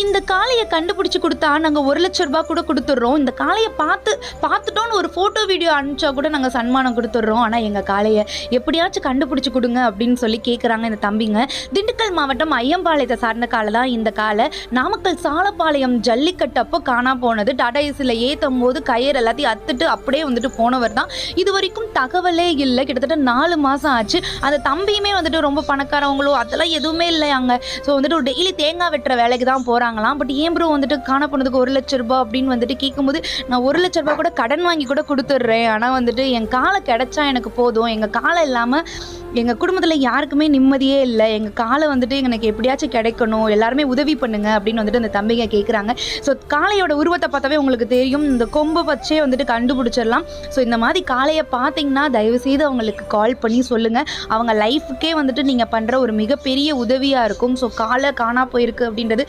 இந்த காளையை கண்டுபிடிச்சி கொடுத்தா நாங்கள் 1,00,000 கூட கொடுத்துட்றோம். இந்த காளையை பார்த்துட்டோன்னு ஒரு ஃபோட்டோ வீடியோ அனுப்பிச்சா கூட நாங்கள் சன்மானம் கொடுத்துட்றோம். ஆனால் எங்கள் காளையை எப்படியாச்சும் கண்டுபிடிச்சி கொடுங்க அப்படின்னு சொல்லி கேட்குறாங்க இந்த தம்பிங்க. திண்டுக்கல் மாவட்டம் ஐயம்பாளையத்தை சார்ந்த காளை தான் இந்த காளை. நாமக்கல் சாலப்பாளையம் ஜல்லிக்கட்டு அப்போ காணா போனது. டாடா ஏசியில் ஏற்றும் போது கயிறு எல்லாத்தையும் அத்துட்டு அப்படியே வந்துட்டு போனவர் தான். இது வரைக்கும் தகவலே இல்லை. கிட்டத்தட்ட 4 மாதம் ஆச்சு. அந்த தம்பியுமே வந்துட்டு ரொம்ப பணக்காரவங்களோ அதெல்லாம் எதுவுமே இல்லையாங்க. ஸோ வந்துட்டு டெய்லி தேங்காய் வெட்டுற வேலைக்கு தான் போகிறாங்களாம். பட் ஏன் ப்ரோ வந்துட்டு காண போனதுக்கு 1,00,000 அப்படின்னு வந்துட்டு கேட்கும்போது, நான் 1,00,000 கூட கடன் வாங்கி கூட கொடுத்துட்றேன். ஆனால் வந்துட்டு என் காலை கிடைச்சா எனக்கு போதும். எங்கள் காலை இல்லாமல் எங்கள் குடும்பத்தில் யாருக்குமே நிம்மதியே இல்லை. எங்கள் காலை வந்துட்டு எனக்கு எப்படியாச்சும் கிடைக்கணும், எல்லாருமே உதவி பண்ணுங்க அப்படின்னு வந்துட்டு அந்த தம்பிங்க கேட்குறாங்க. ஸோ காளையோட உருவத்தை பார்த்தாவே உங்களுக்கு தெரியும். இந்த கொம்பை வச்சே வந்துட்டு கண்டுபிடிச்சிடலாம். ஸோ இந்த மாதிரி காளையை பார்த்தீங்கன்னா தயவுசெய்து அவங்களுக்கு கால் பண்ணி சொல்லுங்கள். அவங்க லைஃபுக்கே வந்துட்டு நீங்கள் பண்ணுற ஒரு மிகப்பெரிய உதவியாக இருக்கும். ஸோ காலை காணா போயிருக்கு அப்படின்றது